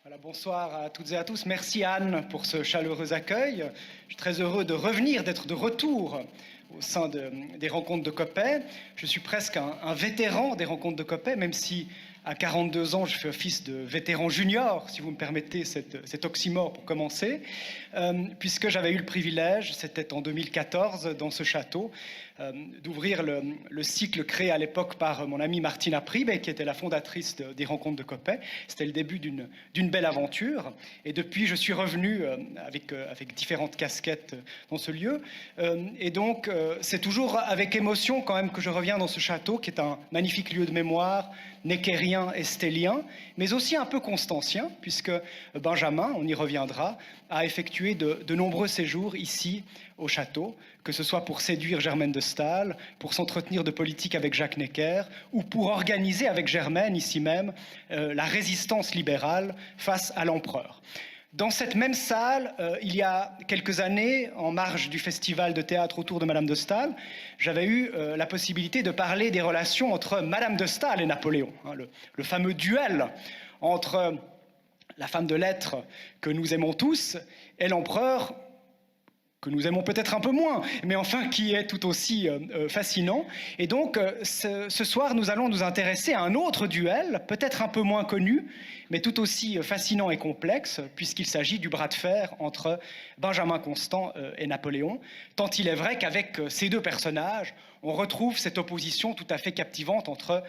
Voilà, bonsoir à toutes et à tous. Merci Anne pour ce chaleureux accueil. Je suis très heureux de revenir, d'être de retour au sein des rencontres de Coppet. Je suis presque un vétéran des rencontres de Coppet, même si à 42 ans, je fais office de vétéran junior, si vous me permettez cet oxymore pour commencer, puisque j'avais eu le privilège, c'était en 2014, dans ce château, d'ouvrir le cycle créé à l'époque par mon amie Martina Pribe, qui était la fondatrice des rencontres de Coppet. C'était le début d'une belle aventure. Et depuis, je suis revenu avec différentes casquettes dans ce lieu. Et donc, c'est toujours avec émotion quand même que je reviens dans ce château, qui est un magnifique lieu de mémoire, néquérien et stélien, mais aussi un peu constancien, puisque Benjamin, on y reviendra, a effectué de nombreux séjours ici au château, que ce soit pour séduire Germaine de Staël, pour s'entretenir de politique avec Jacques Necker, ou pour organiser avec Germaine, ici même, la résistance libérale face à l'empereur. Dans cette même salle, il y a quelques années, en marge du festival de théâtre autour de Madame de Staël, j'avais eu la possibilité de parler des relations entre Madame de Staël et Napoléon, hein, le fameux duel entre la femme de lettres que nous aimons tous et l'empereur que nous aimons peut-être un peu moins, mais enfin qui est tout aussi fascinant. Et donc, ce soir, nous allons nous intéresser à un autre duel, peut-être un peu moins connu, mais tout aussi fascinant et complexe, puisqu'il s'agit du bras de fer entre Benjamin Constant et Napoléon, tant il est vrai qu'avec ces deux personnages, on retrouve cette opposition tout à fait captivante entre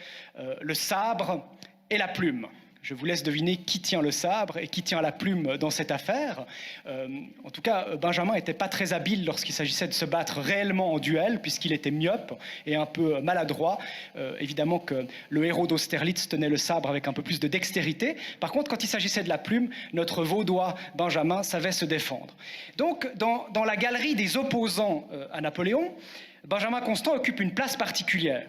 le sabre et la plume. Je vous laisse deviner qui tient le sabre et qui tient la plume dans cette affaire. En tout cas, Benjamin n'était pas très habile lorsqu'il s'agissait de se battre réellement en duel, puisqu'il était myope et un peu maladroit. Évidemment que le héros d'Austerlitz tenait le sabre avec un peu plus de dextérité. Par contre, quand il s'agissait de la plume, notre vaudois Benjamin savait se défendre. Donc, dans la galerie des opposants à Napoléon, Benjamin Constant occupe une place particulière.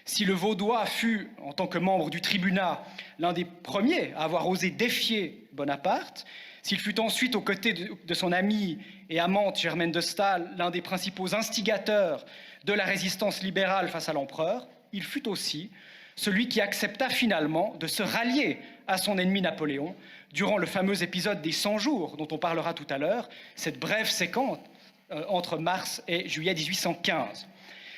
Si le Vaudois fut, en tant que membre du tribunat, l'un des premiers à avoir osé défier Bonaparte, s'il fut ensuite aux côtés de son amie et amante Germaine de Staël, l'un des principaux instigateurs de la résistance libérale face à l'empereur, il fut aussi celui qui accepta finalement de se rallier à son ennemi Napoléon durant le fameux épisode des 100 jours dont on parlera tout à l'heure, cette brève séquence entre mars et juillet 1815.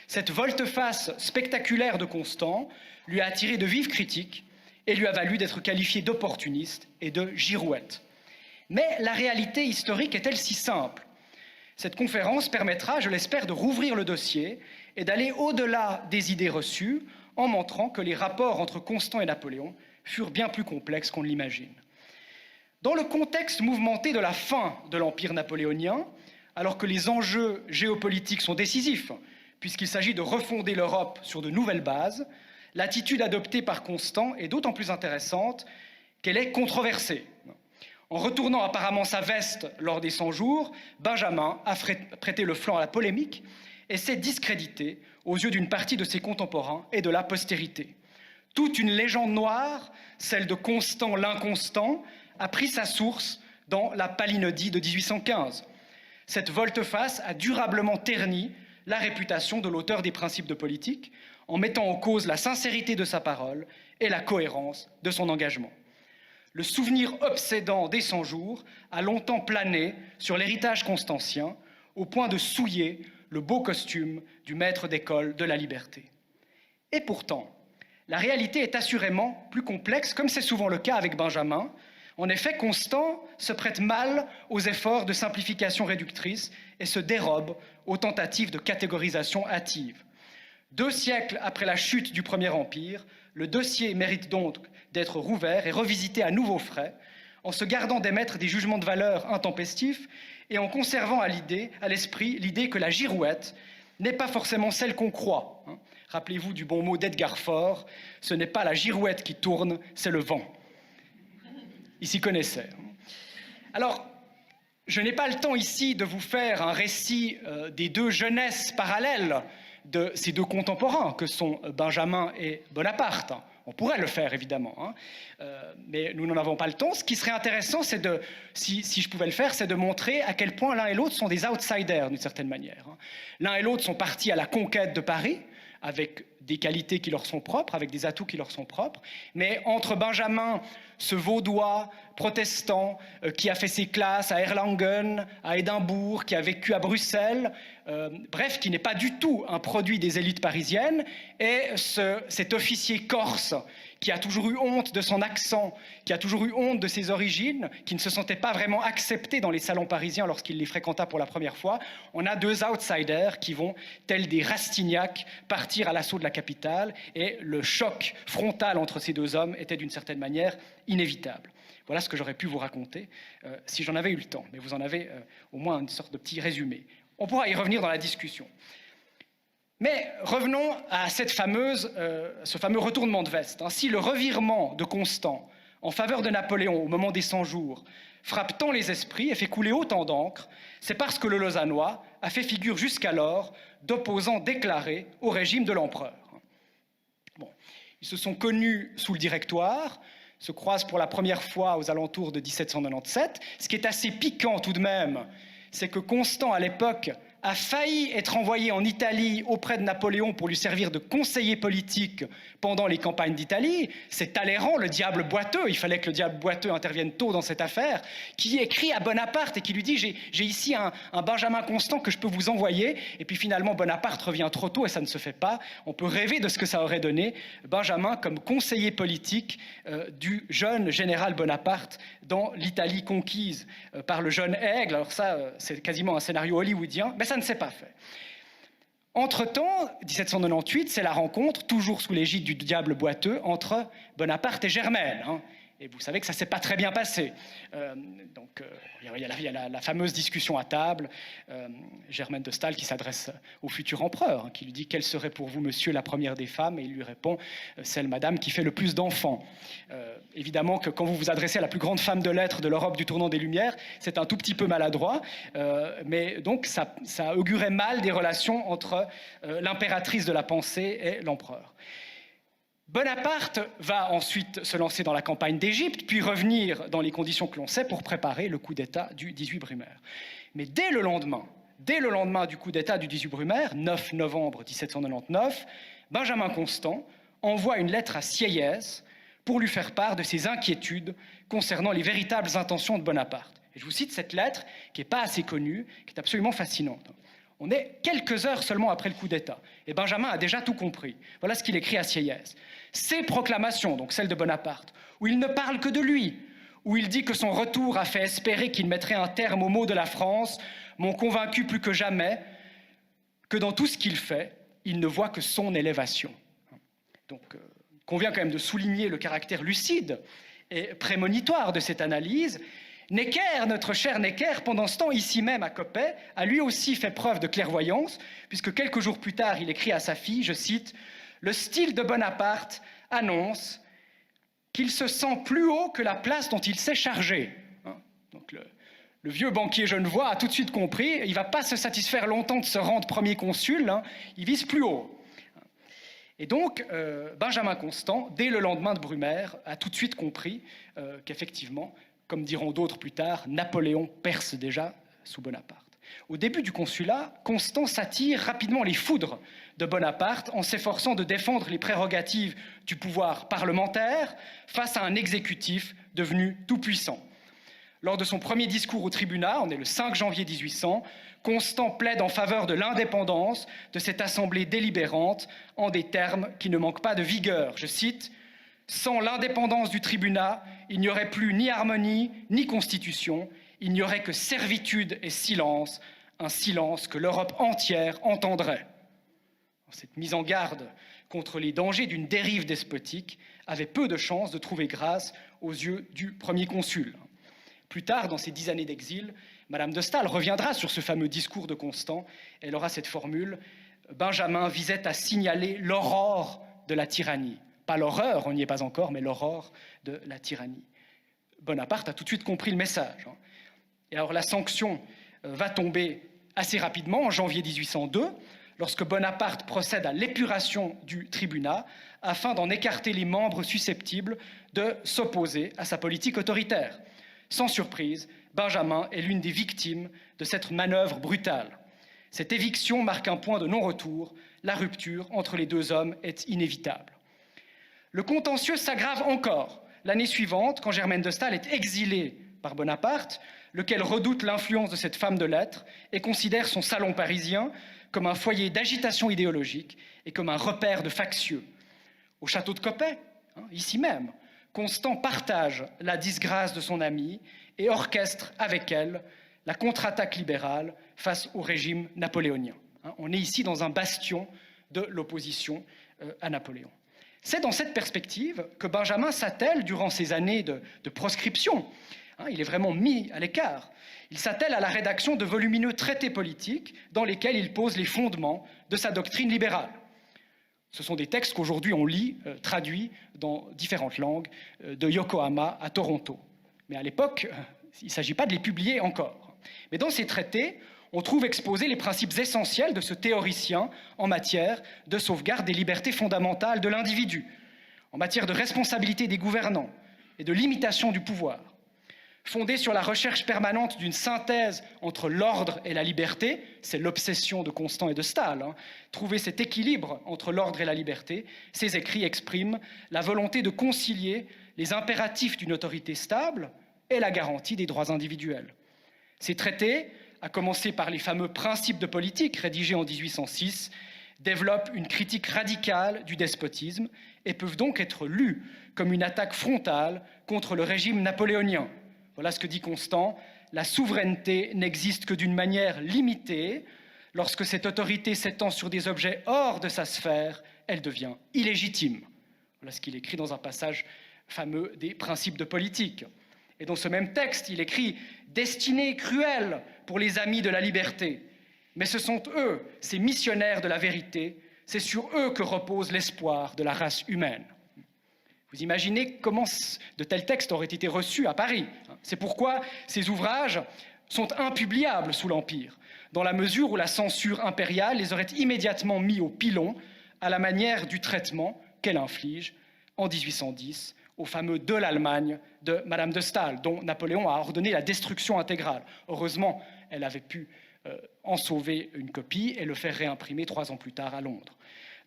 Cette volte-face spectaculaire de Constant lui a attiré de vives critiques et lui a valu d'être qualifié d'opportuniste et de girouette. Mais la réalité historique est-elle si simple? Cette conférence permettra, je l'espère, de rouvrir le dossier et d'aller au-delà des idées reçues en montrant que les rapports entre Constant et Napoléon furent bien plus complexes qu'on ne l'imagine. Dans le contexte mouvementé de la fin de l'Empire napoléonien, alors que les enjeux géopolitiques sont décisifs, puisqu'il s'agit de refonder l'Europe sur de nouvelles bases, l'attitude adoptée par Constant est d'autant plus intéressante qu'elle est controversée. En retournant apparemment sa veste lors des 100 jours, Benjamin a prêté le flanc à la polémique et s'est discrédité aux yeux d'une partie de ses contemporains et de la postérité. Toute une légende noire, celle de Constant l'inconstant, a pris sa source dans la Palinodie de 1815. Cette volte-face a durablement terni la réputation de l'auteur des principes de politique, en mettant en cause la sincérité de sa parole et la cohérence de son engagement. Le souvenir obsédant des 100 jours a longtemps plané sur l'héritage constantien, au point de souiller le beau costume du maître d'école de la liberté. Et pourtant, la réalité est assurément plus complexe, comme c'est souvent le cas avec Benjamin. En effet, Constant se prête mal aux efforts de simplification réductrice et se dérobe aux tentatives de catégorisation hâtive. 2 siècles après la chute du Premier Empire, le dossier mérite donc d'être rouvert et revisité à nouveau frais, en se gardant d'émettre des jugements de valeur intempestifs et en conservant à l'esprit l'idée que la girouette n'est pas forcément celle qu'on croit. Rappelez-vous du bon mot d'Edgar Faure, ce n'est pas la girouette qui tourne, c'est le vent. Il s'y connaissait. Alors, je n'ai pas le temps ici de vous faire un récit des 2 jeunesses parallèles de ces 2 contemporains que sont Benjamin et Bonaparte. On pourrait le faire, évidemment, mais nous n'en avons pas le temps. Ce qui serait intéressant, c'est si je pouvais le faire, c'est de montrer à quel point l'un et l'autre sont des outsiders, d'une certaine manière. L'un et l'autre sont partis à la conquête de Paris, avec des qualités qui leur sont propres, avec des atouts qui leur sont propres. Mais entre Benjamin, ce vaudois protestant qui a fait ses classes à Erlangen, à Édimbourg, qui a vécu à Bruxelles, bref, qui n'est pas du tout un produit des élites parisiennes, et cet officier corse qui a toujours eu honte de son accent, qui a toujours eu honte de ses origines, qui ne se sentait pas vraiment accepté dans les salons parisiens lorsqu'il les fréquenta pour la première fois, on a deux outsiders qui vont, tels des Rastignac, partir à l'assaut de la capitale, et le choc frontal entre ces deux hommes était d'une certaine manière inévitable. Voilà ce que j'aurais pu vous raconter si j'en avais eu le temps, mais vous en avez au moins une sorte de petit résumé. On pourra y revenir dans la discussion. Mais revenons à ce fameux retournement de veste. Si le revirement de Constant en faveur de Napoléon au moment des 100 jours frappe tant les esprits et fait couler autant d'encre, c'est parce que le Lausannois a fait figure jusqu'alors d'opposant déclaré au régime de l'empereur. Bon, ils se sont connus sous le Directoire, se croisent pour la première fois aux alentours de 1797. Ce qui est assez piquant tout de même, c'est que Constant, à l'époque, a failli être envoyé en Italie auprès de Napoléon pour lui servir de conseiller politique pendant les campagnes d'Italie. C'est Talleyrand, le diable boiteux, il fallait que le diable boiteux intervienne tôt dans cette affaire, qui écrit à Bonaparte et qui lui dit « J'ai ici un Benjamin Constant que je peux vous envoyer ». Et puis finalement, Bonaparte revient trop tôt et ça ne se fait pas. On peut rêver de ce que ça aurait donné, Benjamin comme conseiller politique du jeune général Bonaparte dans l'Italie conquise par le jeune Aigle. Alors ça, c'est quasiment un scénario hollywoodien, mais ça ne s'est pas fait. Entre-temps, 1798, c'est la rencontre, toujours sous l'égide du diable boiteux, entre Bonaparte et Germaine. Et vous savez que ça ne s'est pas très bien passé. Il y a la fameuse discussion à table, Germaine de Staël qui s'adresse au futur empereur, qui lui dit « Quelle serait pour vous, monsieur, la première des femmes ?» Et il lui répond « Celle, madame, qui fait le plus d'enfants. » Évidemment que quand vous vous adressez à la plus grande femme de lettres de l'Europe du tournant des Lumières, c'est un tout petit peu maladroit, mais donc ça augurait mal des relations entre l'impératrice de la pensée et l'empereur. Bonaparte va ensuite se lancer dans la campagne d'Égypte, puis revenir dans les conditions que l'on sait pour préparer le coup d'État du 18 Brumaire. Mais dès le lendemain du coup d'État du 18 Brumaire, 9 novembre 1799, Benjamin Constant envoie une lettre à Sieyès pour lui faire part de ses inquiétudes concernant les véritables intentions de Bonaparte. Et je vous cite cette lettre, qui n'est pas assez connue, qui est absolument fascinante. On est quelques heures seulement après le coup d'État, et Benjamin a déjà tout compris. Voilà ce qu'il écrit à Sieyès. Ces proclamations, donc celles de Bonaparte, où il ne parle que de lui, où il dit que son retour a fait espérer qu'il mettrait un terme aux maux de la France, m'ont convaincu plus que jamais que dans tout ce qu'il fait, il ne voit que son élévation. Donc, il convient quand même de souligner le caractère lucide et prémonitoire de cette analyse. Necker, notre cher Necker, pendant ce temps, ici même à Coppet, a lui aussi fait preuve de clairvoyance, puisque quelques jours plus tard, il écrit à sa fille, je cite, « Le style de Bonaparte annonce qu'il se sent plus haut que la place dont il s'est chargé. » Donc le vieux banquier genevois a tout de suite compris, il ne va pas se satisfaire longtemps de se rendre premier consul, il vise plus haut. Et donc, Benjamin Constant, dès le lendemain de Brumaire, a tout de suite compris qu'effectivement, comme diront d'autres plus tard, Napoléon perce déjà sous Bonaparte. Au début du consulat, Constant s'attire rapidement les foudres de Bonaparte en s'efforçant de défendre les prérogatives du pouvoir parlementaire face à un exécutif devenu tout-puissant. Lors de son premier discours au tribunat, on est le 5 janvier 1800, Constant plaide en faveur de l'indépendance de cette assemblée délibérante en des termes qui ne manquent pas de vigueur. Je cite, « Sans l'indépendance du tribunat, il n'y aurait plus ni harmonie, ni constitution, il n'y aurait que servitude et silence, un silence que l'Europe entière entendrait. » Cette mise en garde contre les dangers d'une dérive despotique avait peu de chances de trouver grâce aux yeux du premier consul. Plus tard, dans ses 10 années d'exil, Madame de Staël reviendra sur ce fameux discours de Constant. Elle aura cette formule « Benjamin visait à signaler l'aurore de la tyrannie. » Pas l'horreur, on n'y est pas encore, mais l'aurore de la tyrannie. Bonaparte a tout de suite compris le message. Et alors la sanction va tomber assez rapidement, en janvier 1802, lorsque Bonaparte procède à l'épuration du tribunat afin d'en écarter les membres susceptibles de s'opposer à sa politique autoritaire. Sans surprise, Benjamin est l'une des victimes de cette manœuvre brutale. Cette éviction marque un point de non-retour. La rupture entre les deux hommes est inévitable. Le contentieux s'aggrave encore l'année suivante, quand Germaine de Staël est exilée par Bonaparte, lequel redoute l'influence de cette femme de lettres et considère son salon parisien comme un foyer d'agitation idéologique et comme un repère de factieux. Au château de Coppet, ici même, Constant partage la disgrâce de son amie et orchestre avec elle la contre-attaque libérale face au régime napoléonien. On est ici dans un bastion de l'opposition à Napoléon. C'est dans cette perspective que Benjamin s'attelle, durant ces années de proscription, il est vraiment mis à l'écart, il s'attelle à la rédaction de volumineux traités politiques dans lesquels il pose les fondements de sa doctrine libérale. Ce sont des textes qu'aujourd'hui on lit, traduits dans différentes langues, de Yokohama à Toronto. Mais à l'époque, il ne s'agit pas de les publier encore. Mais dans ces traités, on trouve exposés les principes essentiels de ce théoricien en matière de sauvegarde des libertés fondamentales de l'individu, en matière de responsabilité des gouvernants et de limitation du pouvoir. Fondé sur la recherche permanente d'une synthèse entre l'ordre et la liberté, c'est l'obsession de Constant et de Staël, trouver cet équilibre entre l'ordre et la liberté, ces écrits expriment la volonté de concilier les impératifs d'une autorité stable et la garantie des droits individuels. Ces traités, à commencer par les fameux principes de politique rédigés en 1806, développent une critique radicale du despotisme et peuvent donc être lus comme une attaque frontale contre le régime napoléonien. Voilà ce que dit Constant, la souveraineté n'existe que d'une manière limitée. Lorsque cette autorité s'étend sur des objets hors de sa sphère, elle devient illégitime. Voilà ce qu'il écrit dans un passage fameux des principes de politique. Et dans ce même texte, il écrit « Destinée cruelle pour les amis de la liberté. Mais ce sont eux, ces missionnaires de la vérité, c'est sur eux que repose l'espoir de la race humaine. » Vous imaginez comment de tels textes auraient été reçus à Paris. C'est pourquoi ces ouvrages sont impubliables sous l'Empire, dans la mesure où la censure impériale les aurait immédiatement mis au pilon à la manière du traitement qu'elle inflige en 1810 au fameux de l'Allemagne de Madame de Staël, dont Napoléon a ordonné la destruction intégrale. Heureusement, elle avait pu en sauver une copie et le faire réimprimer 3 ans plus tard à Londres.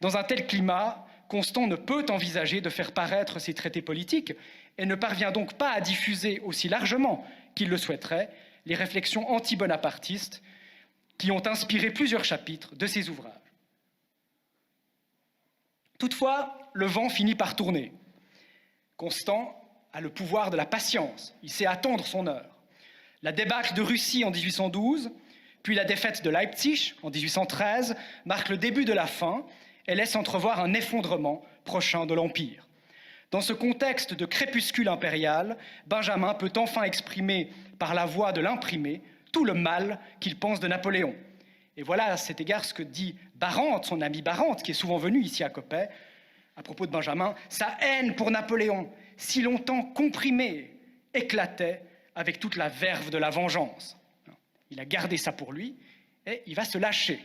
Dans un tel climat, Constant ne peut envisager de faire paraître ses traités politiques et ne parvient donc pas à diffuser aussi largement qu'il le souhaiterait les réflexions anti-bonapartistes qui ont inspiré plusieurs chapitres de ses ouvrages. Toutefois, le vent finit par tourner. Constant a le pouvoir de la patience, il sait attendre son heure. La débâcle de Russie en 1812, puis la défaite de Leipzig en 1813 marquent le début de la fin et laisse entrevoir un effondrement prochain de l'Empire. Dans ce contexte de crépuscule impérial, Benjamin peut enfin exprimer par la voix de l'imprimé tout le mal qu'il pense de Napoléon. Et voilà à cet égard ce que dit Barante, son ami Barante, qui est souvent venu ici à Coppet, à propos de Benjamin, sa haine pour Napoléon, si longtemps comprimée, éclatait avec toute la verve de la vengeance. Il a gardé ça pour lui et il va se lâcher.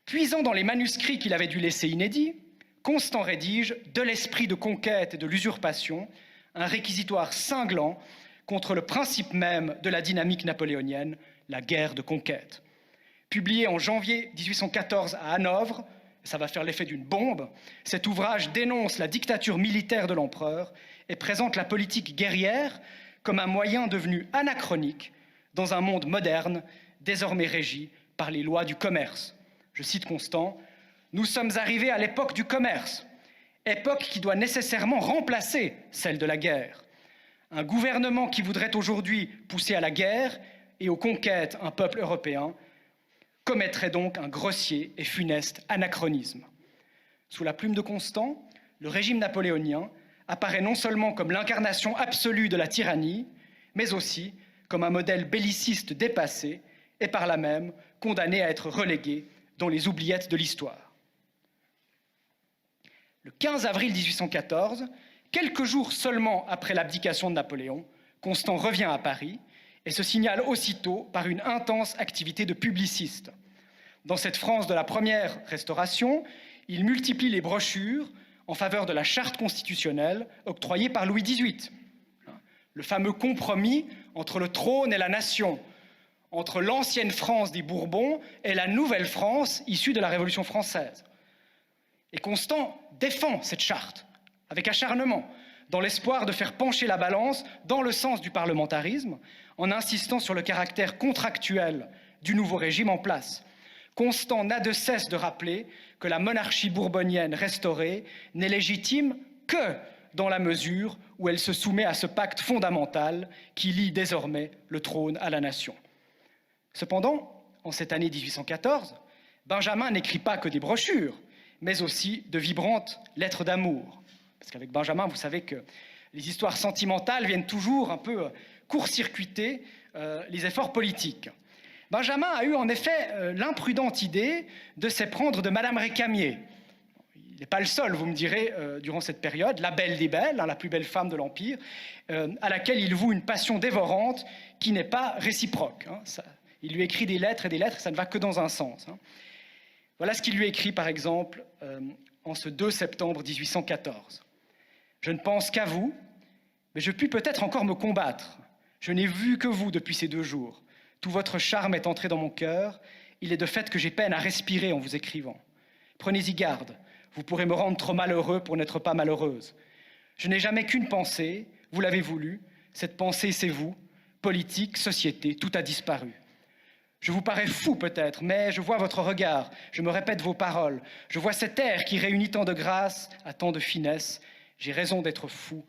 Puisant dans les manuscrits qu'il avait dû laisser inédits, Constant rédige de l'esprit de conquête et de l'usurpation un réquisitoire cinglant contre le principe même de la dynamique napoléonienne, la guerre de conquête. Publié en janvier 1814 à Hanovre, ça va faire l'effet d'une bombe, cet ouvrage dénonce la dictature militaire de l'empereur et présente la politique guerrière comme un moyen devenu anachronique dans un monde moderne, désormais régi par les lois du commerce. Je cite Constant, « Nous sommes arrivés à l'époque du commerce, époque qui doit nécessairement remplacer celle de la guerre. Un gouvernement qui voudrait aujourd'hui pousser à la guerre et aux conquêtes un peuple européen commettrait donc un grossier et funeste anachronisme. » Sous la plume de Constant, le régime napoléonien apparaît non seulement comme l'incarnation absolue de la tyrannie, mais aussi comme un modèle belliciste dépassé et par là même condamné à être relégué dans les oubliettes de l'histoire. Le 15 avril 1814, quelques jours seulement après l'abdication de Napoléon, Constant revient à Paris et se signale aussitôt par une intense activité de publiciste. Dans cette France de la première Restauration, il multiplie les brochures en faveur de la charte constitutionnelle octroyée par Louis XVIII. Le fameux compromis entre le trône et la nation, entre l'ancienne France des Bourbons et la nouvelle France issue de la Révolution française. Et Constant défend cette charte avec acharnement, dans l'espoir de faire pencher la balance dans le sens du parlementarisme, en insistant sur le caractère contractuel du nouveau régime en place. Constant n'a de cesse de rappeler que la monarchie bourbonienne restaurée n'est légitime que dans la mesure où elle se soumet à ce pacte fondamental qui lie désormais le trône à la nation. Cependant, en cette année 1814, Benjamin n'écrit pas que des brochures, mais aussi de vibrantes lettres d'amour. Parce qu'avec Benjamin, vous savez que les histoires sentimentales viennent toujours un peu court-circuiter les efforts politiques. Benjamin a eu en effet l'imprudente idée de s'éprendre de Madame Récamier. Il n'est pas le seul, vous me direz, durant cette période, la belle des belles, la plus belle femme de l'Empire, à laquelle il voue une passion dévorante qui n'est pas réciproque. Il lui écrit des lettres et des lettres, ça ne va que dans un sens. Voilà ce qu'il lui écrit, par exemple, en ce 2 septembre 1814. « Je ne pense qu'à vous, mais je puis peut-être encore me combattre. Je n'ai vu que vous depuis ces 2 jours. Tout votre charme est entré dans mon cœur. Il est de fait que j'ai peine à respirer en vous écrivant. Prenez-y garde. Vous pourrez me rendre trop malheureux pour n'être pas malheureuse. Je n'ai jamais qu'une pensée, vous l'avez voulu. Cette pensée, c'est vous. Politique, société, tout a disparu. Je vous parais fou peut-être, mais je vois votre regard, je me répète vos paroles. Je vois cet air qui réunit tant de grâce à tant de finesse. J'ai raison d'être fou,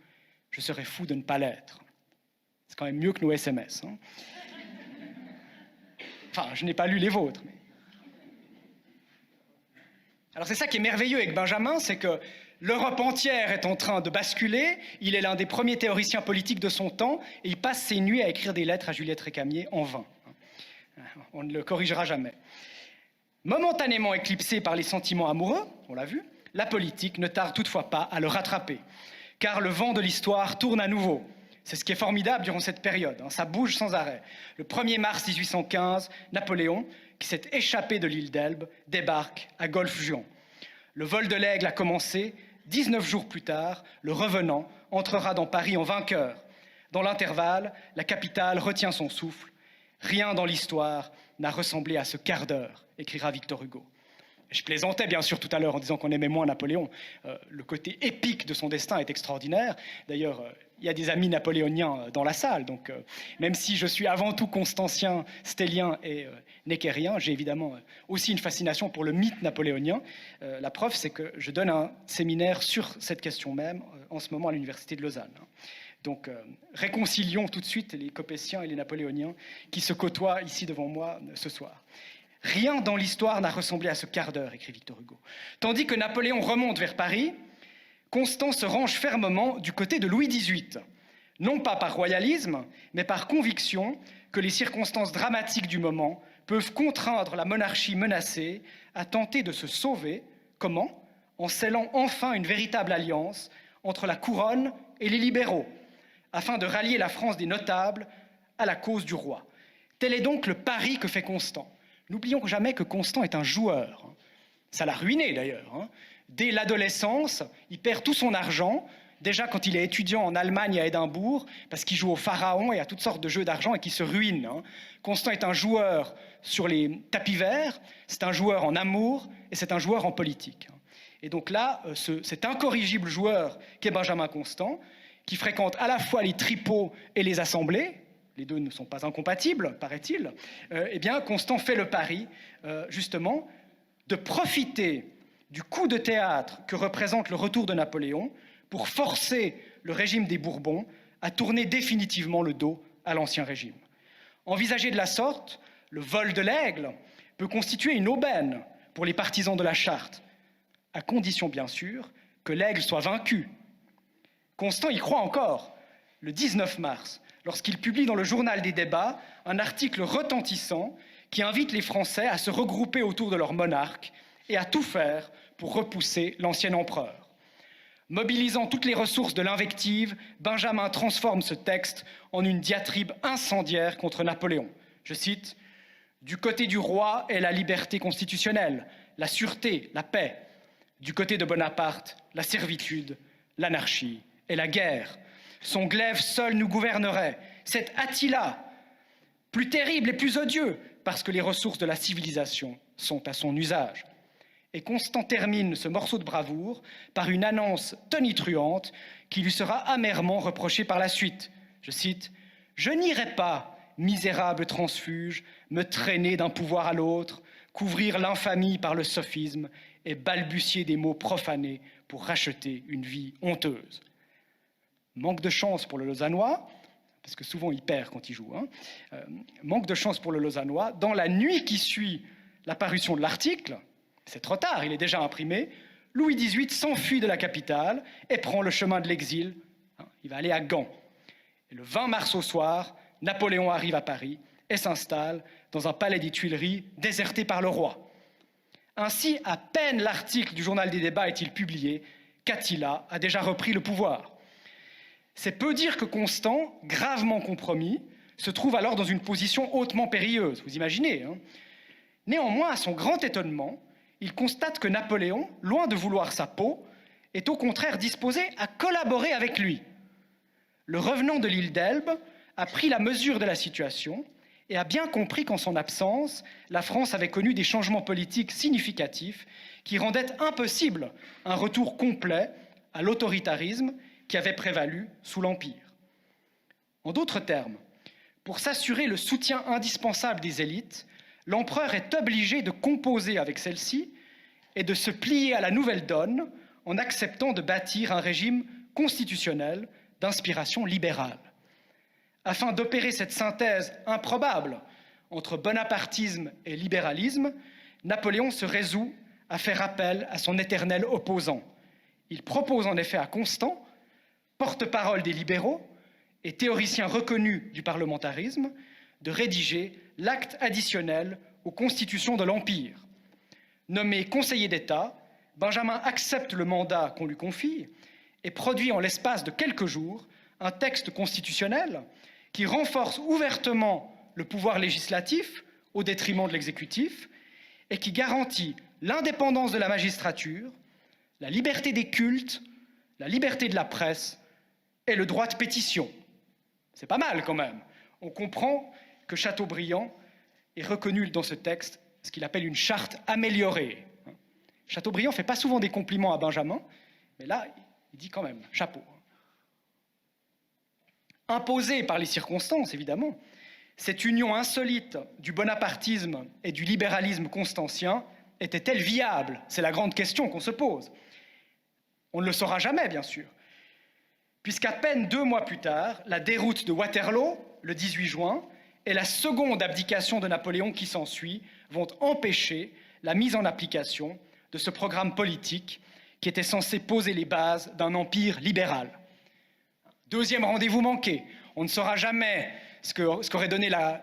je serais fou de ne pas l'être. » C'est quand même mieux que nos SMS. Enfin, je n'ai pas lu les vôtres. Mais... Alors c'est ça qui est merveilleux avec Benjamin, c'est que l'Europe entière est en train de basculer, il est l'un des premiers théoriciens politiques de son temps, et il passe ses nuits à écrire des lettres à Juliette Récamier en vain. On ne le corrigera jamais. Momentanément éclipsé par les sentiments amoureux, on l'a vu, la politique ne tarde toutefois pas à le rattraper, car le vent de l'histoire tourne à nouveau. C'est ce qui est formidable durant cette période, ça bouge sans arrêt. Le 1er mars 1815, Napoléon, qui s'est échappé de l'île d'Elbe, débarque à Golfe-Juan. Le vol de l'Aigle a commencé, 19 jours plus tard, le revenant entrera dans Paris en vainqueur. Dans l'intervalle, la capitale retient son souffle. Rien dans l'histoire n'a ressemblé à ce quart d'heure, écrira Victor Hugo. Je plaisantais bien sûr tout à l'heure en disant qu'on aimait moins Napoléon. Le côté épique de son destin est extraordinaire. D'ailleurs, il y a des amis napoléoniens dans la salle. Donc, même si je suis avant tout constantien, stélien et neckérien, j'ai évidemment aussi une fascination pour le mythe napoléonien. La preuve, c'est que je donne un séminaire sur cette question même en ce moment à l'Université de Lausanne. Donc, réconcilions tout de suite les Copétiens et les Napoléoniens qui se côtoient ici devant moi ce soir. Rien dans l'histoire n'a ressemblé à ce quart d'heure, écrit Victor Hugo. Tandis que Napoléon remonte vers Paris, Constant se range fermement du côté de Louis XVIII. Non pas par royalisme, mais par conviction que les circonstances dramatiques du moment peuvent contraindre la monarchie menacée à tenter de se sauver. Comment ? En scellant enfin une véritable alliance entre la couronne et les libéraux, afin de rallier la France des notables à la cause du roi. Tel est donc le pari que fait Constant. N'oublions jamais que Constant est un joueur. Ça l'a ruiné d'ailleurs. Dès l'adolescence, il perd tout son argent, déjà quand il est étudiant en Allemagne et à Édimbourg, parce qu'il joue au pharaon et à toutes sortes de jeux d'argent et qu'il se ruine. Constant est un joueur sur les tapis verts, c'est un joueur en amour et c'est un joueur en politique. Et donc là, cet incorrigible joueur qu'est Benjamin Constant, qui fréquente à la fois les tripots et les assemblées, les deux ne sont pas incompatibles, paraît-il, eh bien, Constant fait le pari, justement, de profiter du coup de théâtre que représente le retour de Napoléon pour forcer le régime des Bourbons à tourner définitivement le dos à l'ancien régime. Envisagé de la sorte, le vol de l'Aigle peut constituer une aubaine pour les partisans de la charte, à condition bien sûr que l'Aigle soit vaincu. Constant y croit encore, le 19 mars, lorsqu'il publie dans le journal des débats un article retentissant qui invite les Français à se regrouper autour de leur monarque et à tout faire pour repousser l'ancien empereur. Mobilisant toutes les ressources de l'invective, Benjamin transforme ce texte en une diatribe incendiaire contre Napoléon. Je cite « Du côté du roi est la liberté constitutionnelle, la sûreté, la paix. Du côté de Bonaparte, la servitude, l'anarchie et la guerre. Son glaive seul nous gouvernerait. Cet Attila plus terrible et plus odieux, parce que les ressources de la civilisation sont à son usage. Et Constant termine ce morceau de bravoure par une annonce tonitruante qui lui sera amèrement reprochée par la suite. Je cite « Je n'irai pas, misérable transfuge, me traîner d'un pouvoir à l'autre, couvrir l'infamie par le sophisme et balbutier des mots profanés pour racheter une vie honteuse. » Manque de chance pour le Lausannois, parce que souvent il perd quand il joue. Manque de chance pour le Lausannois. Dans la nuit qui suit la parution de l'article, c'est trop tard, il est déjà imprimé, Louis XVIII s'enfuit de la capitale et prend le chemin de l'exil. Il va aller à Gand. Et le 20 mars au soir, Napoléon arrive à Paris et s'installe dans un palais des Tuileries déserté par le roi. Ainsi, à peine l'article du Journal des débats est-il publié, qu'Attila a déjà repris le pouvoir. C'est peu dire que Constant, gravement compromis, se trouve alors dans une position hautement périlleuse, vous imaginez. Néanmoins, à son grand étonnement, il constate que Napoléon, loin de vouloir sa peau, est au contraire disposé à collaborer avec lui. Le revenant de l'île d'Elbe a pris la mesure de la situation et a bien compris qu'en son absence, la France avait connu des changements politiques significatifs qui rendaient impossible un retour complet à l'autoritarisme qui avait prévalu sous l'Empire. En d'autres termes, pour s'assurer le soutien indispensable des élites, l'empereur est obligé de composer avec celle-ci et de se plier à la nouvelle donne en acceptant de bâtir un régime constitutionnel d'inspiration libérale. Afin d'opérer cette synthèse improbable entre bonapartisme et libéralisme, Napoléon se résout à faire appel à son éternel opposant. Il propose en effet à Constant, porte-parole des libéraux et théoricien reconnu du parlementarisme, de rédiger l'acte additionnel aux constitutions de l'Empire. Nommé conseiller d'État, Benjamin accepte le mandat qu'on lui confie et produit en l'espace de quelques jours un texte constitutionnel qui renforce ouvertement le pouvoir législatif au détriment de l'exécutif et qui garantit l'indépendance de la magistrature, la liberté des cultes, la liberté de la presse et le droit de pétition. C'est pas mal quand même. On comprend que Chateaubriand est reconnu dans ce texte ce qu'il appelle une charte améliorée. Chateaubriand ne fait pas souvent des compliments à Benjamin, mais là, il dit quand même, chapeau. Imposée par les circonstances, évidemment, cette union insolite du bonapartisme et du libéralisme constantien était-elle viable? C'est la grande question qu'on se pose. On ne le saura jamais, bien sûr, puisqu'à peine 2 mois plus tard, la déroute de Waterloo, le 18 juin, et la seconde abdication de Napoléon qui s'ensuit vont empêcher la mise en application de ce programme politique qui était censé poser les bases d'un empire libéral. Deuxième rendez-vous manqué. On ne saura jamais ce qu'aurait donné la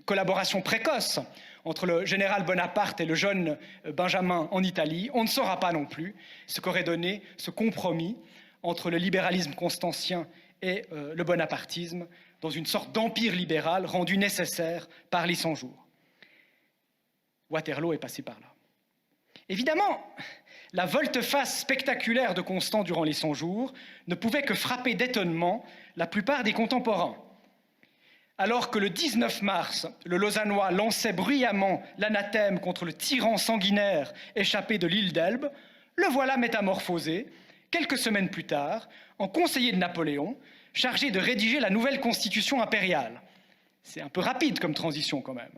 collaboration précoce entre le général Bonaparte et le jeune Benjamin en Italie. On ne saura pas non plus ce qu'aurait donné ce compromis entre le libéralisme constantien et le bonapartisme dans une sorte d'empire libéral rendu nécessaire par les 100 jours. Waterloo est passé par là. Évidemment, la volte-face spectaculaire de Constant durant les 100 jours ne pouvait que frapper d'étonnement la plupart des contemporains. Alors que le 19 mars, le Lausannois lançait bruyamment l'anathème contre le tyran sanguinaire échappé de l'île d'Elbe, le voilà métamorphosé, quelques semaines plus tard, en conseiller de Napoléon, chargé de rédiger la nouvelle constitution impériale. C'est un peu rapide comme transition quand même.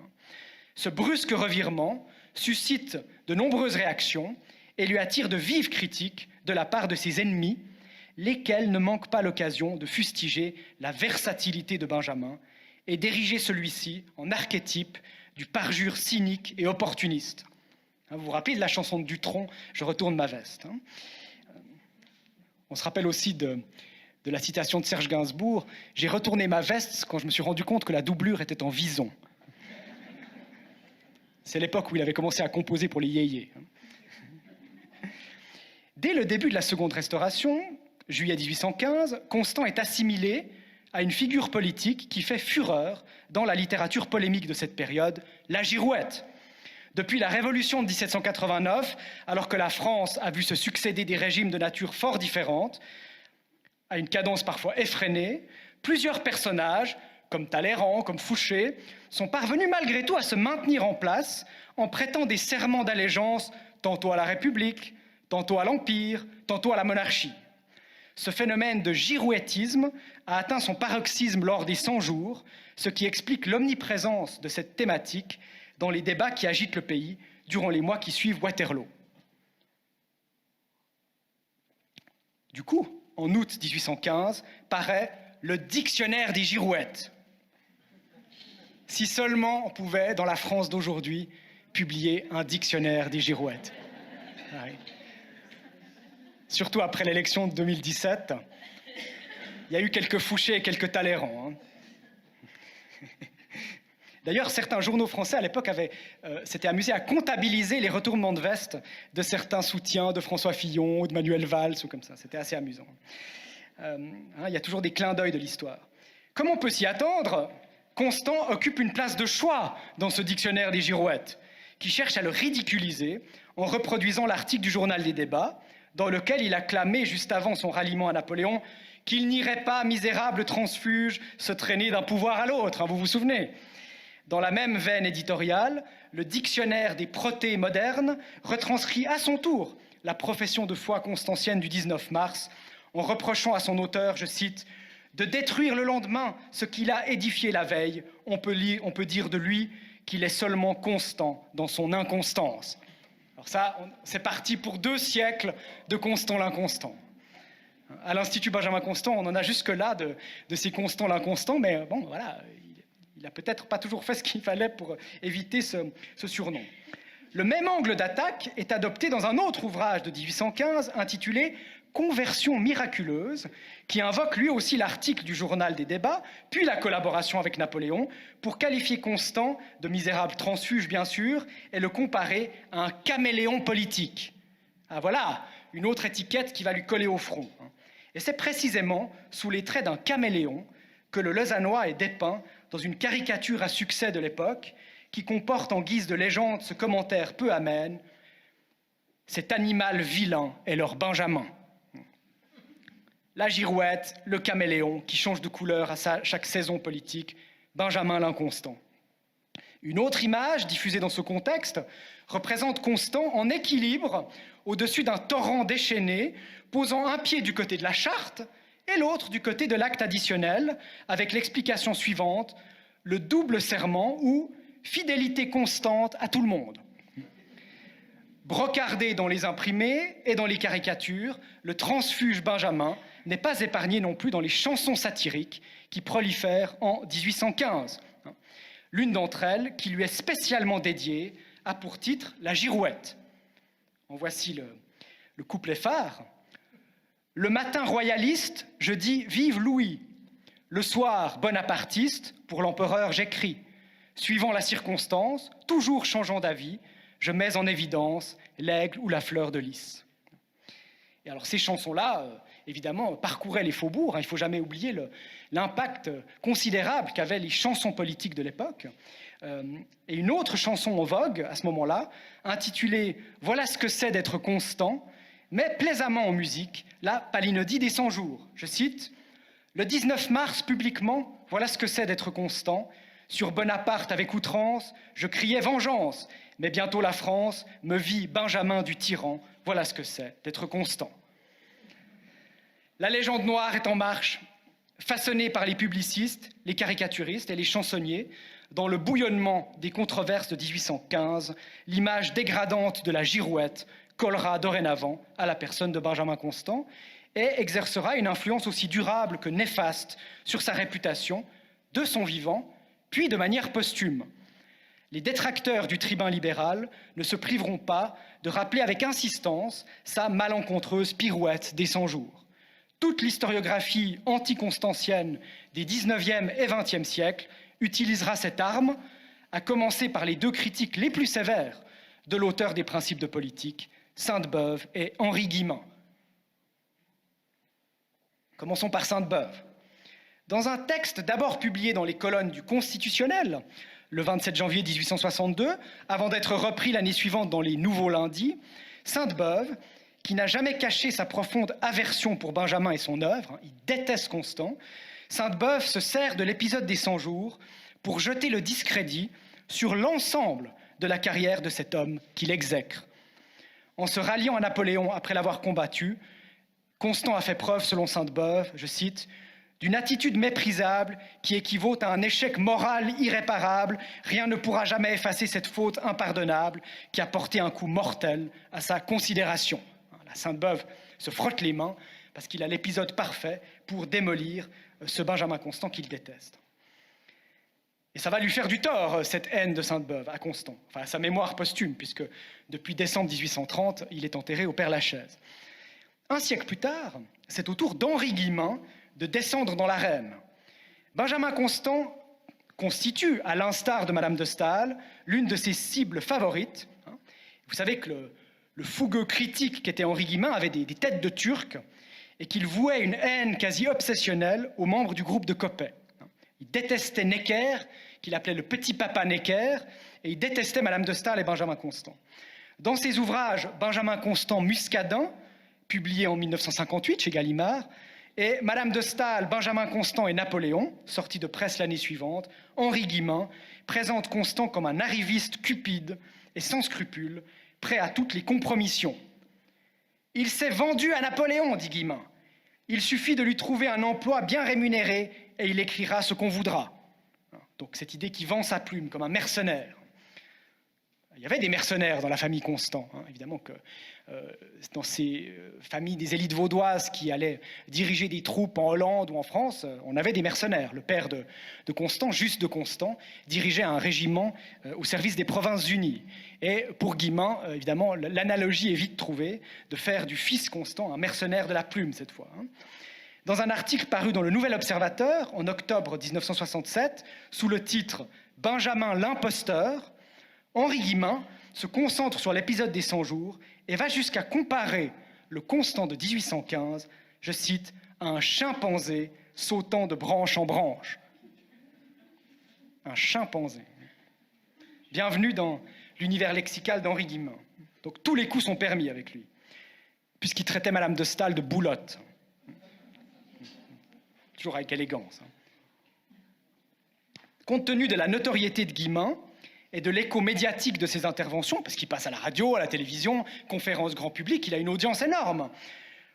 Ce brusque revirement suscite de nombreuses réactions et lui attire de vives critiques de la part de ses ennemis, lesquels ne manquent pas l'occasion de fustiger la versatilité de Benjamin et d'ériger celui-ci en archétype du parjure cynique et opportuniste. Vous vous rappelez de la chanson de Dutronc, « Je retourne ma veste ». On se rappelle aussi de la citation de Serge Gainsbourg, « J'ai retourné ma veste quand je me suis rendu compte que la doublure était en vison ». C'est l'époque où il avait commencé à composer pour les yéyés. Dès le début de la Seconde Restauration, juillet 1815, Constant est assimilé à une figure politique qui fait fureur dans la littérature polémique de cette période, la girouette. Depuis la Révolution de 1789, alors que la France a vu se succéder des régimes de nature fort différente, à une cadence parfois effrénée, plusieurs personnages, comme Talleyrand, comme Fouché, sont parvenus malgré tout à se maintenir en place en prêtant des serments d'allégeance tantôt à la République, tantôt à l'Empire, tantôt à la monarchie. Ce phénomène de girouettisme a atteint son paroxysme lors des 100 jours, ce qui explique l'omniprésence de cette thématique dans les débats qui agitent le pays durant les mois qui suivent Waterloo. Du coup, en août 1815, paraît le Dictionnaire des girouettes. Si seulement on pouvait, dans la France d'aujourd'hui, publier un dictionnaire des girouettes. Oui. Surtout après l'élection de 2017, il y a eu quelques Fouché et quelques Talleyrand. D'ailleurs, certains journaux français à l'époque s'étaient amusés à comptabiliser les retournements de veste de certains soutiens de François Fillon ou de Manuel Valls ou comme ça. C'était assez amusant. Il y a toujours des clins d'œil de l'histoire. Comme on peut s'y attendre, Constant occupe une place de choix dans ce dictionnaire des girouettes, qui cherche à le ridiculiser en reproduisant l'article du journal des débats, dans lequel il a clamé, juste avant son ralliement à Napoléon, qu'il n'irait pas, misérable transfuge, se traîner d'un pouvoir à l'autre, vous vous souvenez. Dans la même veine éditoriale, le dictionnaire des protés modernes retranscrit à son tour la profession de foi constantienne du 19 mars, en reprochant à son auteur, je cite, « de détruire le lendemain ce qu'il a édifié la veille. On peut dire de lui qu'il est seulement constant dans son inconstance. » Alors ça, c'est parti pour 2 siècles de Constant l'inconstant. À l'Institut Benjamin Constant, on en a jusque-là de ces Constant l'inconstant, mais bon, voilà, il n'a peut-être pas toujours fait ce qu'il fallait pour éviter ce surnom. Le même angle d'attaque est adopté dans un autre ouvrage de 1815 intitulé « Conversion miraculeuse », qui invoque lui aussi l'article du journal des débats, puis la collaboration avec Napoléon, pour qualifier Constant de misérable transfuge, bien sûr, et le comparer à un caméléon politique. Ah voilà, une autre étiquette qui va lui coller au front. Et c'est précisément sous les traits d'un caméléon que le Lausannois est dépeint dans une caricature à succès de l'époque, qui comporte en guise de légende ce commentaire peu amène « Cet animal vilain est leur Benjamin ». La girouette, le caméléon, qui change de couleur à chaque saison politique, Benjamin l'inconstant. Une autre image, diffusée dans ce contexte, représente Constant en équilibre au-dessus d'un torrent déchaîné, posant un pied du côté de la charte et l'autre du côté de l'acte additionnel, avec l'explication suivante, le double serment ou fidélité constante à tout le monde. Brocardé dans les imprimés et dans les caricatures, le transfuge Benjamin n'est pas épargné non plus dans les chansons satiriques qui prolifèrent en 1815. L'une d'entre elles, qui lui est spécialement dédiée, a pour titre « La girouette ». En voici le couplet phare. « Le matin royaliste, je dis « Vive Louis ». Le soir, bonapartiste, pour l'empereur j'écris. Suivant la circonstance, toujours changeant d'avis, je mets en évidence l'aigle ou la fleur de lys. Et alors ces chansons-là, évidemment, parcouraient les faubourgs. Il ne faut jamais oublier l'impact considérable qu'avaient les chansons politiques de l'époque. Et une autre chanson en vogue à ce moment-là, intitulée « Voilà ce que c'est d'être constant », met plaisamment en musique la palinodie des 100 jours. Je cite « Le 19 mars, publiquement, voilà ce que c'est d'être constant. Sur Bonaparte avec outrance, je criais vengeance. Mais bientôt la France me vit Benjamin du tyran. Voilà ce que c'est d'être constant. » La légende noire est en marche, façonnée par les publicistes, les caricaturistes et les chansonniers. Dans le bouillonnement des controverses de 1815, l'image dégradante de la girouette collera dorénavant à la personne de Benjamin Constant et exercera une influence aussi durable que néfaste sur sa réputation, de son vivant, puis de manière posthume. Les détracteurs du tribun libéral ne se priveront pas de rappeler avec insistance sa malencontreuse pirouette des 100 jours. Toute l'historiographie anticonstantienne des 19e et 20e siècles utilisera cette arme, à commencer par les 2 critiques les plus sévères de l'auteur des Principes de politique, Sainte-Beuve et Henri Guillemin. Commençons par Sainte-Beuve. Dans un texte d'abord publié dans les colonnes du Constitutionnel, le 27 janvier 1862, avant d'être repris l'année suivante dans les Nouveaux Lundis, Sainte-Beuve, qui n'a jamais caché sa profonde aversion pour Benjamin et son œuvre, il déteste Constant, Sainte-Beuve se sert de l'épisode des 100 jours pour jeter le discrédit sur l'ensemble de la carrière de cet homme qu'il exècre. En se ralliant à Napoléon après l'avoir combattu, Constant a fait preuve, selon Sainte-Beuve, je cite, « d'une attitude méprisable qui équivaut à un échec moral irréparable. Rien ne pourra jamais effacer cette faute impardonnable qui a porté un coup mortel à sa considération. » La Sainte-Beuve se frotte les mains parce qu'il a l'épisode parfait pour démolir ce Benjamin Constant qu'il déteste. Et ça va lui faire du tort, cette haine de Sainte-Beuve à Constant, enfin à sa mémoire posthume, puisque depuis décembre 1830, il est enterré au Père-Lachaise. Un siècle plus tard, c'est au tour d'Henri Guillemin de descendre dans l'arène. Benjamin Constant constitue, à l'instar de Madame de Staël, l'une de ses cibles favorites. Vous savez que le fougueux critique qu'était Henri Guillemin avait des têtes de Turcs et qu'il vouait une haine quasi obsessionnelle aux membres du groupe de Coppet. Il détestait Necker, qu'il appelait le petit papa Necker, et il détestait Madame de Staël et Benjamin Constant. Dans ses ouvrages Benjamin Constant Muscadin, publié en 1958 chez Gallimard, et Madame de Staël, Benjamin Constant et Napoléon, sorti de presse l'année suivante, Henri Guillemin présente Constant comme un arriviste cupide et sans scrupules, prêt à toutes les compromissions. « Il s'est vendu à Napoléon, dit Guillemin. Il suffit de lui trouver un emploi bien rémunéré et il écrira ce qu'on voudra. » Donc cette idée qui vend sa plume comme un mercenaire. Il y avait des mercenaires dans la famille Constant, évidemment que dans ces familles des élites vaudoises qui allaient diriger des troupes en Hollande ou en France, on avait des mercenaires. Le père de Constant, Juste de Constant, dirigeait un régiment au service des Provinces-Unies. Et pour Guillemin, évidemment, l'analogie est vite trouvée de faire du fils Constant un mercenaire de la plume cette fois. Dans un article paru dans le Nouvel Observateur en octobre 1967, sous le titre « Benjamin l'imposteur », Henri Guillemin se concentre sur l'épisode des 100 jours et va jusqu'à comparer le Constant de 1815, je cite, à un chimpanzé sautant de branche en branche. Un chimpanzé. Bienvenue dans l'univers lexical d'Henri Guillemin. Donc tous les coups sont permis avec lui, puisqu'il traitait Madame de Staël de boulotte. Toujours avec élégance. Compte tenu de la notoriété de Guillemin, et de l'écho médiatique de ses interventions, parce qu'il passe à la radio, à la télévision, conférences grand public, il a une audience énorme.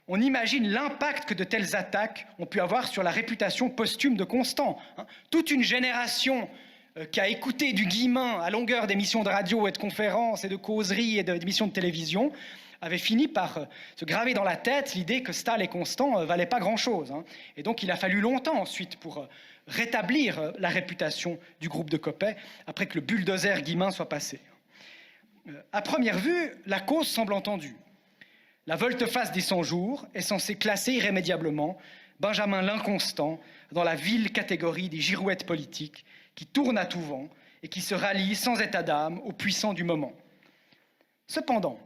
On imagine l'impact que de telles attaques ont pu avoir sur la réputation posthume de Constant. Toute une génération qui a écouté du Guillemin à longueur d'émissions de radio et de conférences et de causeries et d'émissions de télévision avait fini par se graver dans la tête l'idée que Staël et Constant valaient pas grand-chose. Et donc il a fallu longtemps ensuite pour rétablir la réputation du groupe de Coppet après que le bulldozer Guillemin soit passé. À première vue, la cause semble entendue. La volte-face des 100 jours est censée classer irrémédiablement Benjamin l'Inconstant dans la vile catégorie des girouettes politiques qui tournent à tout vent et qui se rallient sans état d'âme aux puissants du moment. Cependant,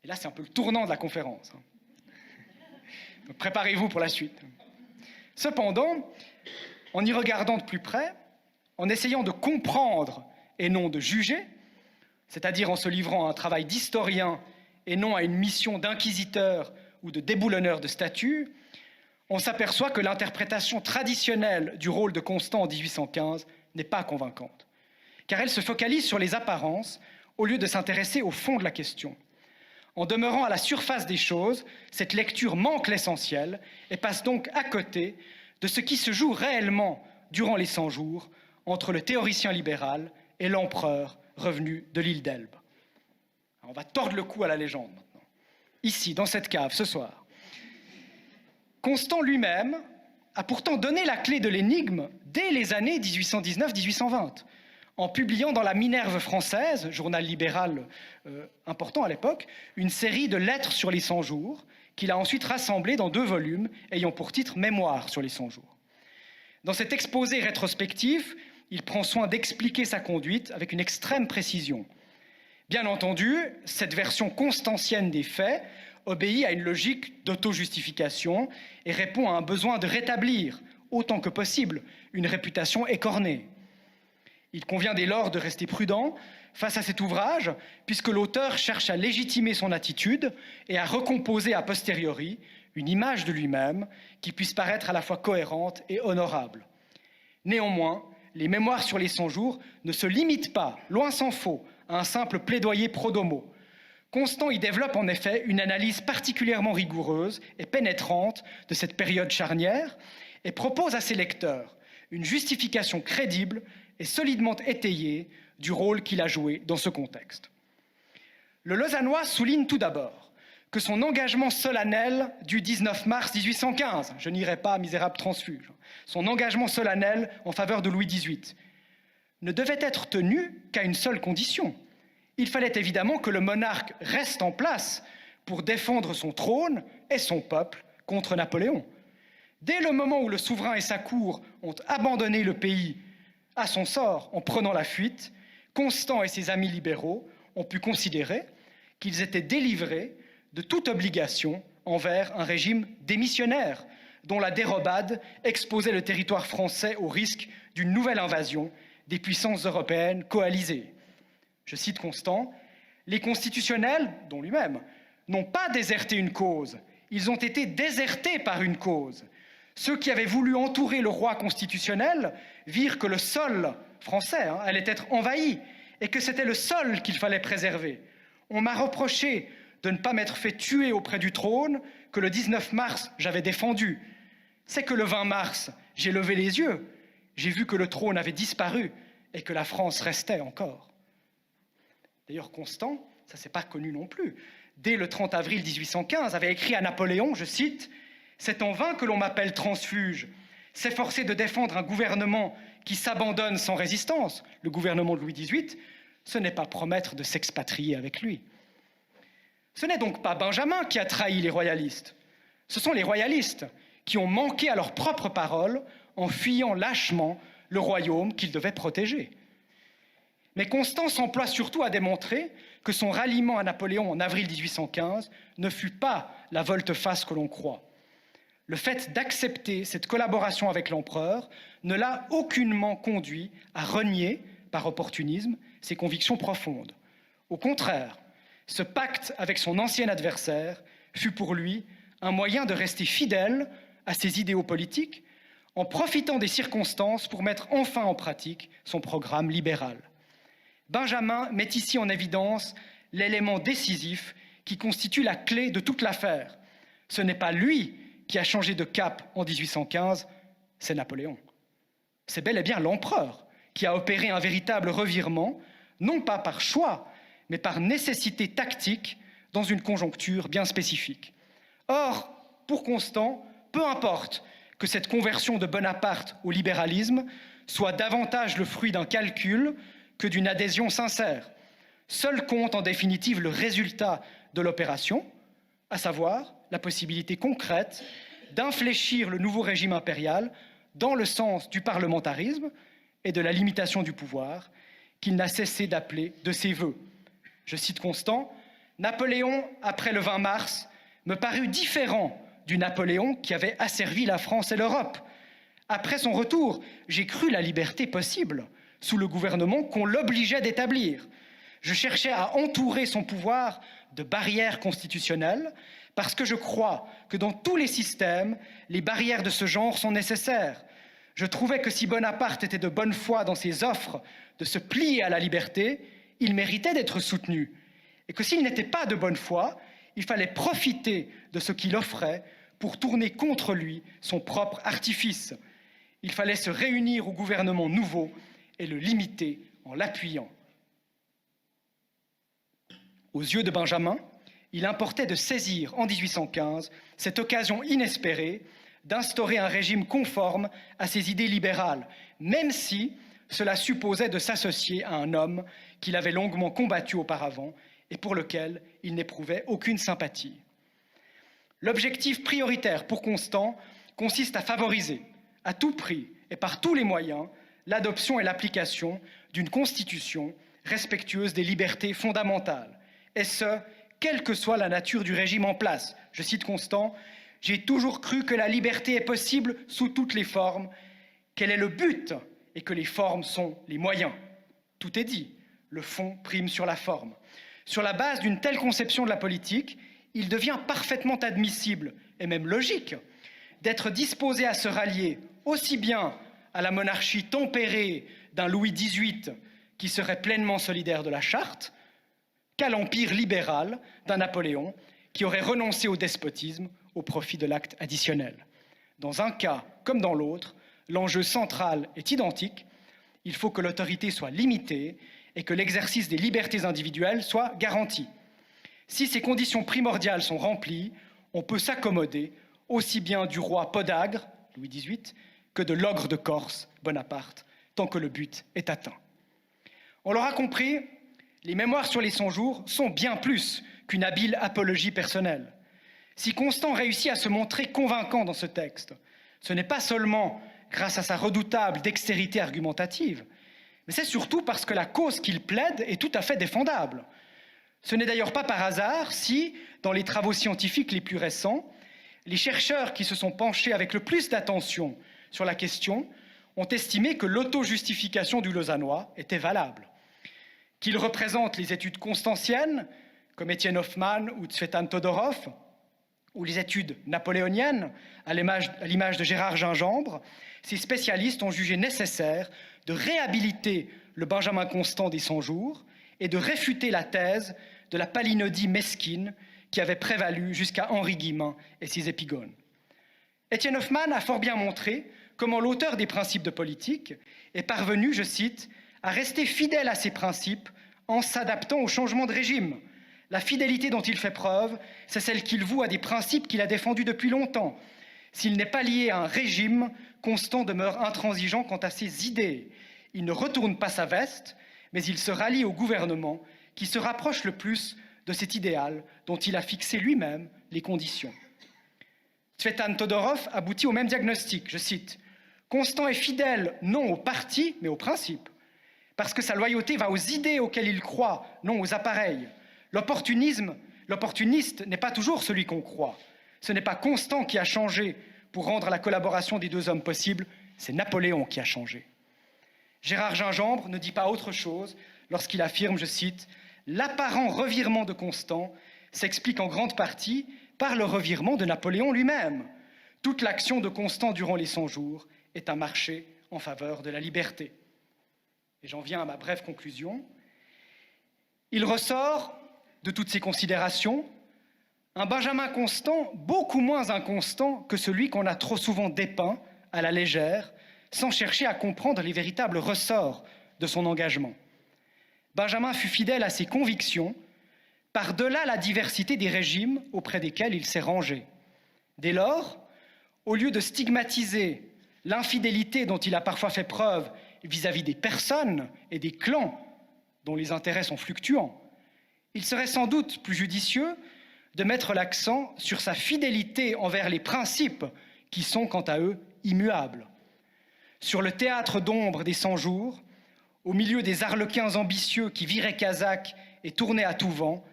et là c'est un peu le tournant de la conférence, donc préparez-vous pour la suite. Cependant, en y regardant de plus près, en essayant de comprendre et non de juger, c'est-à-dire en se livrant à un travail d'historien et non à une mission d'inquisiteur ou de déboulonneur de statues, on s'aperçoit que l'interprétation traditionnelle du rôle de Constant en 1815 n'est pas convaincante, car elle se focalise sur les apparences au lieu de s'intéresser au fond de la question. En demeurant à la surface des choses, cette lecture manque l'essentiel et passe donc à côté de ce qui se joue réellement durant les 100 jours entre le théoricien libéral et l'empereur revenu de l'île d'Elbe. On va tordre le cou à la légende maintenant. Ici, dans cette cave, ce soir. Constant lui-même a pourtant donné la clé de l'énigme dès les années 1819-1820, en publiant dans la Minerve française, journal libéral important à l'époque, une série de lettres sur les 100 jours, qu'il a ensuite rassemblées dans 2 volumes ayant pour titre « Mémoire sur les 100 jours ». Dans cet exposé rétrospectif, il prend soin d'expliquer sa conduite avec une extrême précision. Bien entendu, cette version constantienne des faits obéit à une logique d'auto-justification et répond à un besoin de rétablir, autant que possible, une réputation écornée. Il convient dès lors de rester prudent face à cet ouvrage, puisque l'auteur cherche à légitimer son attitude et à recomposer a posteriori une image de lui-même qui puisse paraître à la fois cohérente et honorable. Néanmoins, les mémoires sur les 100 jours ne se limitent pas, loin s'en faut, à un simple plaidoyer pro-domo. Constant y développe en effet une analyse particulièrement rigoureuse et pénétrante de cette période charnière et propose à ses lecteurs une justification crédible et solidement étayée du rôle qu'il a joué dans ce contexte. Le Lausannois souligne tout d'abord que son engagement solennel du 19 mars 1815, je n'irai pas misérable transfuge, son engagement solennel en faveur de Louis XVIII, ne devait être tenu qu'à une seule condition. Il fallait évidemment que le monarque reste en place pour défendre son trône et son peuple contre Napoléon. Dès le moment où le souverain et sa cour ont abandonné le pays à son sort en prenant la fuite, Constant et ses amis libéraux ont pu considérer qu'ils étaient délivrés de toute obligation envers un régime démissionnaire dont la dérobade exposait le territoire français au risque d'une nouvelle invasion des puissances européennes coalisées. Je cite Constant, « Les constitutionnels, dont lui-même, n'ont pas déserté une cause, ils ont été désertés par une cause. Ceux qui avaient voulu entourer le roi constitutionnel virent que le sol français allait être envahi et que c'était le sol qu'il fallait préserver. On m'a reproché de ne pas m'être fait tuer auprès du trône que le 19 mars j'avais défendu. C'est que le 20 mars, j'ai levé les yeux, j'ai vu que le trône avait disparu et que la France restait encore. » D'ailleurs, Constant, ça c'est pas connu non plus, dès le 30 avril 1815, avait écrit à Napoléon, je cite, « C'est en vain que l'on m'appelle transfuge. S'efforcer de défendre un gouvernement qui s'abandonne sans résistance, le gouvernement de Louis XVIII, ce n'est pas promettre de s'expatrier avec lui. » Ce n'est donc pas Benjamin qui a trahi les royalistes. Ce sont les royalistes qui ont manqué à leurs propres paroles en fuyant lâchement le royaume qu'ils devaient protéger. Mais Constant s'emploie surtout à démontrer que son ralliement à Napoléon en avril 1815 ne fut pas la volte-face que l'on croit. Le fait d'accepter cette collaboration avec l'empereur ne l'a aucunement conduit à renier, par opportunisme, ses convictions profondes. Au contraire, ce pacte avec son ancien adversaire fut pour lui un moyen de rester fidèle à ses idéaux politiques en profitant des circonstances pour mettre enfin en pratique son programme libéral. Benjamin met ici en évidence l'élément décisif qui constitue la clé de toute l'affaire. Ce n'est pas lui qui a changé de cap en 1815, c'est Napoléon. C'est bel et bien l'empereur qui a opéré un véritable revirement, non pas par choix, mais par nécessité tactique dans une conjoncture bien spécifique. Or, pour Constant, peu importe que cette conversion de Bonaparte au libéralisme soit davantage le fruit d'un calcul que d'une adhésion sincère. Seul compte en définitive le résultat de l'opération, à savoir la possibilité concrète d'infléchir le nouveau régime impérial dans le sens du parlementarisme et de la limitation du pouvoir qu'il n'a cessé d'appeler de ses vœux. Je cite Constant, « Napoléon, après le 20 mars, me parut différent du Napoléon qui avait asservi la France et l'Europe. Après son retour, j'ai cru la liberté possible sous le gouvernement qu'on l'obligeait d'établir. Je cherchais à entourer son pouvoir de barrières constitutionnelles parce que je crois que dans tous les systèmes, les barrières de ce genre sont nécessaires. Je trouvais que si Bonaparte était de bonne foi dans ses offres de se plier à la liberté, il méritait d'être soutenu. Et que s'il n'était pas de bonne foi, il fallait profiter de ce qu'il offrait pour tourner contre lui son propre artifice. Il fallait se réunir au gouvernement nouveau et le limiter en l'appuyant. Aux yeux de Benjamin, il importait de saisir en 1815 cette occasion inespérée d'instaurer un régime conforme à ses idées libérales, même si cela supposait de s'associer à un homme qu'il avait longuement combattu auparavant et pour lequel il n'éprouvait aucune sympathie. L'objectif prioritaire pour Constant consiste à favoriser, à tout prix et par tous les moyens, l'adoption et l'application d'une constitution respectueuse des libertés fondamentales, et ce, quelle que soit la nature du régime en place. Je cite Constant, « J'ai toujours cru que la liberté est possible sous toutes les formes, qu'elle est le but et que les formes sont les moyens. » Tout est dit, le fond prime sur la forme. Sur la base d'une telle conception de la politique, il devient parfaitement admissible, et même logique, d'être disposé à se rallier aussi bien à la monarchie tempérée d'un Louis XVIII qui serait pleinement solidaire de la Charte, qu'à l'empire libéral d'un Napoléon qui aurait renoncé au despotisme au profit de l'acte additionnel. Dans un cas comme dans l'autre, l'enjeu central est identique. Il faut que l'autorité soit limitée et que l'exercice des libertés individuelles soit garanti. Si ces conditions primordiales sont remplies, on peut s'accommoder aussi bien du roi podagre, Louis XVIII, que de l'ogre de Corse, Bonaparte, tant que le but est atteint. On l'aura compris, les mémoires sur les 100 jours sont bien plus qu'une habile apologie personnelle. Si Constant réussit à se montrer convaincant dans ce texte, ce n'est pas seulement grâce à sa redoutable dextérité argumentative, mais c'est surtout parce que la cause qu'il plaide est tout à fait défendable. Ce n'est d'ailleurs pas par hasard si, dans les travaux scientifiques les plus récents, les chercheurs qui se sont penchés avec le plus d'attention sur la question ont estimé que l'auto-justification du Lausannois était valable. Qu'il représente les études constantiennes, comme Étienne Hoffmann ou Tsvetan Todorov, ou les études napoléoniennes, à l'image de Gérard Gingembre, ces spécialistes ont jugé nécessaire de réhabiliter le Benjamin Constant des 100 jours et de réfuter la thèse de la palinodie mesquine qui avait prévalu jusqu'à Henri Guillemin et ses épigones. Étienne Hoffmann a fort bien montré comment l'auteur des principes de politique est parvenu, je cite, à rester fidèle à ses principes en s'adaptant au changement de régime. La fidélité dont il fait preuve, c'est celle qu'il voue à des principes qu'il a défendus depuis longtemps. S'il n'est pas lié à un régime, Constant demeure intransigeant quant à ses idées. Il ne retourne pas sa veste, mais il se rallie au gouvernement qui se rapproche le plus de cet idéal dont il a fixé lui-même les conditions. Tsvetan Todorov aboutit au même diagnostic, je cite, « Constant est fidèle non au parti, mais au principe, parce que sa loyauté va aux idées auxquelles il croit, non aux appareils. L'opportuniste n'est pas toujours celui qu'on croit. Ce n'est pas Constant qui a changé pour rendre la collaboration des deux hommes possible, c'est Napoléon qui a changé. » Gérard Gingembre ne dit pas autre chose lorsqu'il affirme, je cite, « L'apparent revirement de Constant s'explique en grande partie par le revirement de Napoléon lui-même. Toute l'action de Constant durant les 100 jours est un marché en faveur de la liberté. » Et j'en viens à ma brève conclusion. Il ressort de toutes ces considérations un Benjamin Constant beaucoup moins inconstant que celui qu'on a trop souvent dépeint à la légère, sans chercher à comprendre les véritables ressorts de son engagement. Benjamin fut fidèle à ses convictions, par-delà la diversité des régimes auprès desquels il s'est rangé. Dès lors, au lieu de stigmatiser l'infidélité dont il a parfois fait preuve vis-à-vis des personnes et des clans dont les intérêts sont fluctuants, il serait sans doute plus judicieux de mettre l'accent sur sa fidélité envers les principes qui sont, quant à eux, immuables. Sur le théâtre d'ombre des 100 jours, au milieu des arlequins ambitieux qui viraient Casaque et tournaient à tout vent,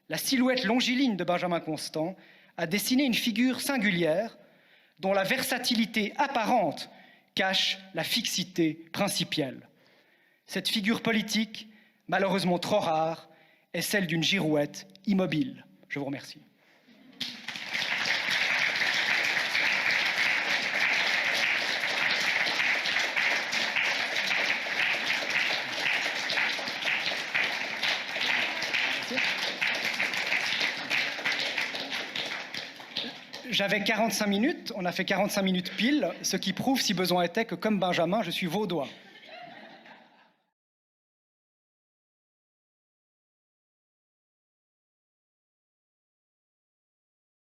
la silhouette longiligne de Benjamin Constant a dessiné une figure singulière dont la versatilité apparente cache la fixité principielle. Cette figure politique, malheureusement trop rare, est celle d'une girouette immobile. Je vous remercie. J'avais 45 minutes, on a fait 45 minutes pile, ce qui prouve, si besoin était, que comme Benjamin, je suis vaudois.